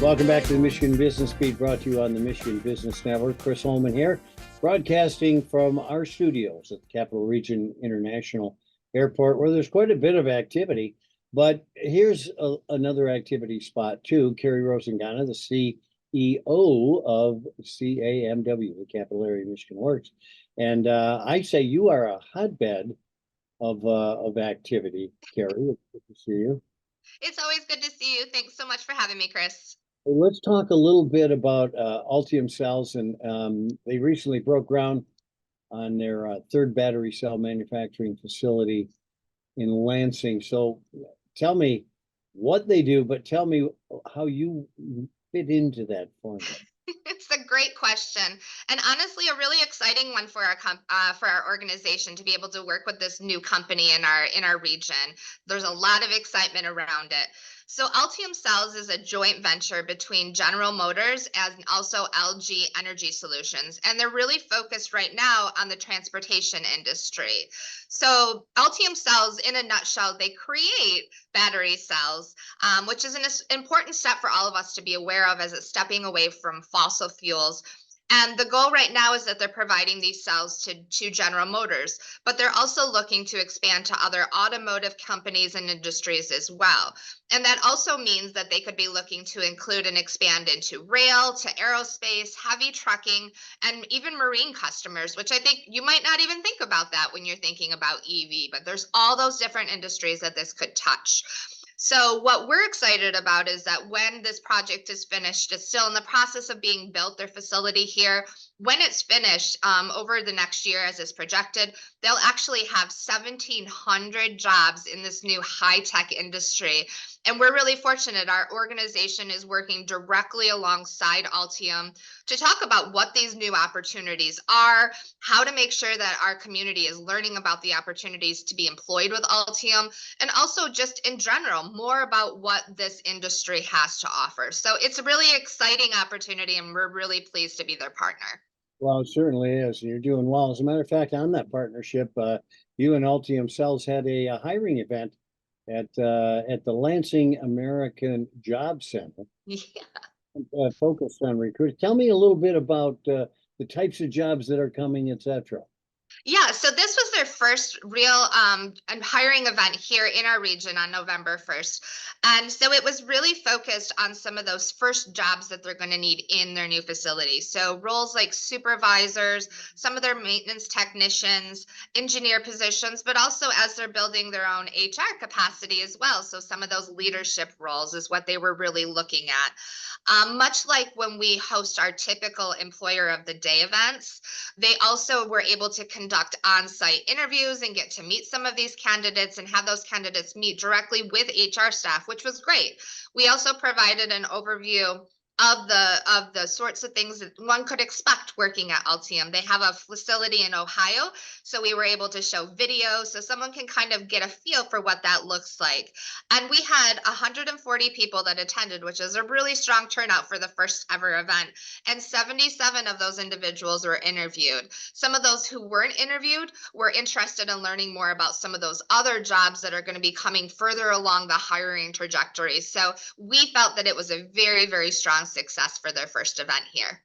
Welcome back to the Michigan Business Beat, brought to you on the Michigan Business Network. Chris Holman here, broadcasting from our studios at the Capital Region International Airport, where there's quite a bit of activity. But here's another activity spot too. Carrie Rosingana, the CEO of CAMW, the Capital Area Michigan Works. And I say you are a hotbed of activity, Carrie. It's good to see you. It's always good to see you. Thanks so much for having me, Chris. Let's talk a little bit about Ultium Cells, and they recently broke ground on their third battery cell manufacturing facility in Lansing. So tell me what they do, but tell me how you fit into that formula. It's a great question, and honestly, a really exciting one for our organization to be able to work with this new company in our region. There's a lot of excitement around it. So, Ultium Cells is a joint venture between General Motors and also LG Energy Solutions, and they're really focused right now on the transportation industry. So, Ultium Cells, in a nutshell, they create battery cells, which is an important step for all of us to be aware of as it's stepping away from fossil fuels. And the goal right now is that they're providing these cells to General Motors, but they're also looking to expand to other automotive companies and industries as well. And that also means that they could be looking to include and expand into rail, to aerospace, heavy trucking, and even marine customers, which I think you might not even think about that when you're thinking about EV, but there's all those different industries that this could touch. So what we're excited about is that when this project is finished, it's still in the process of being built, their facility here. When it's finished, over the next year as is projected, they'll actually have 1,700 jobs in this new high-tech industry. And we're really fortunate. Our organization is working directly alongside Ultium to talk about what these new opportunities are, how to make sure that our community is learning about the opportunities to be employed with Ultium, and also just in general, more about what this industry has to offer. So it's a really exciting opportunity, and we're really pleased to be their partner. Well, it certainly is, and you're doing well. As a matter of fact, on that partnership, you and Ultium Cells had a hiring event at the Lansing American Job Center. Yeah. Focused on recruiting. Tell me a little bit about the types of jobs that are coming, etc. Yeah, so this was their first real hiring event here in our region on November 1st. And so it was really focused on some of those first jobs that they're going to need in their new facility. So roles like supervisors, some of their maintenance technicians, engineer positions, but also as they're building their own HR capacity as well. So some of those leadership roles is what they were really looking at. Much like when we host our typical employer of the day events, they also were able to conduct on-site interviews and get to meet some of these candidates and have those candidates meet directly with HR staff, which was great. We also provided an overview of the sorts of things that one could expect working at Ultium. They have a facility in Ohio, so we were able to show videos so someone can kind of get a feel for what that looks like. And we had 140 people that attended, which is a really strong turnout for the first ever event. And 77 of those individuals were interviewed. Some of those who weren't interviewed were interested in learning more about some of those other jobs that are going to be coming further along the hiring trajectory. So we felt that it was a very, very strong success for their first event here.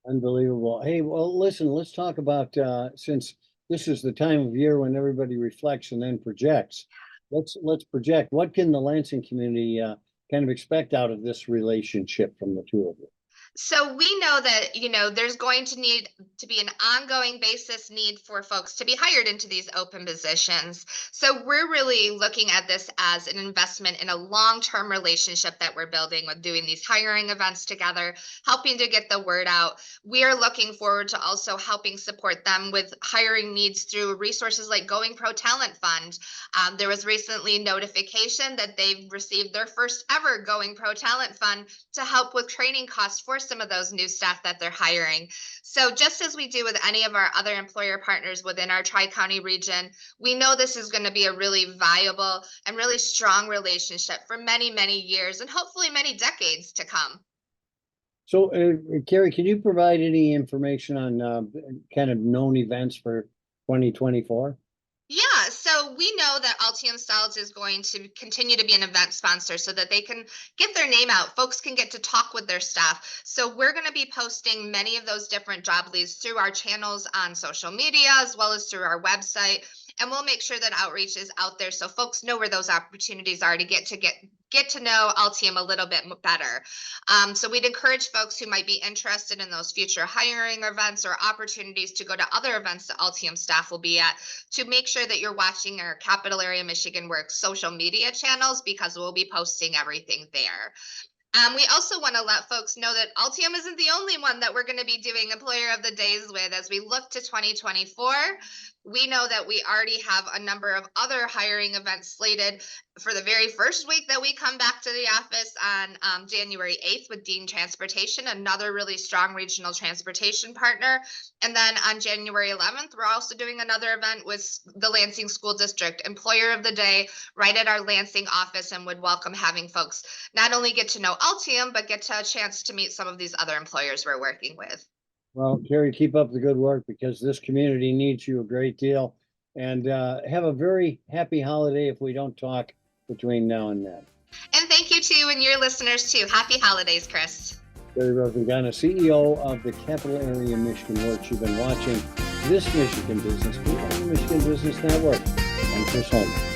Unbelievable. Hey, well, listen, let's talk about since this is the time of year when everybody reflects and then projects. Let's project. What can the Lansing community kind of expect out of this relationship from the two of you? So we know that, there's going to need to be an ongoing basis need for folks to be hired into these open positions. So we're really looking at this as an investment in a long-term relationship that we're building with doing these hiring events together, helping to get the word out. We are looking forward to also helping support them with hiring needs through resources like Going Pro Talent Fund. There was recently notification that they've received their first ever Going Pro Talent Fund to help with training costs for some of those new staff that they're hiring. So just as we do with any of our other employer partners within our Tri-County region, we know this is going to be a really viable and really strong relationship for many, many years and hopefully many decades to come. So, Carrie, can you provide any information on kind of known events for 2024? Yeah, so So we know that Ultium Cells is going to continue to be an event sponsor so that they can get their name out. Folks can get to talk with their staff. So we're going to be posting many of those different job leads through our channels on social media, as well as through our website. And we'll make sure that outreach is out there so folks know where those opportunities are to get to know Ultium a little bit better. So we'd encourage folks who might be interested in those future hiring events or opportunities to go to other events that Ultium staff will be at, to make sure that you're watching our Capital Area Michigan Works social media channels, because we'll be posting everything there. We also want to let folks know that Ultium isn't the only one that we're going to be doing Employer of the Days with. As we look to 2024, we know that we already have a number of other hiring events slated for the very first week that we come back to the office on January 8th with Dean Transportation, another really strong regional transportation partner. And then on January 11th, we're also doing another event with the Lansing School District, Employer of the Day, right at our Lansing office, and would welcome having folks not only get to know Ultium, but get a chance to meet some of these other employers we're working with. Well, Carrie, keep up the good work, because this community needs you a great deal. And have a very happy holiday if we don't talk between now and then. And thank you to you and your listeners too. Happy holidays, Chris. Carrie Rosingana, CEO of the Capital Area Michigan Works. You've been watching This Michigan Business Beat on the Michigan Business Network. I'm Chris Holman.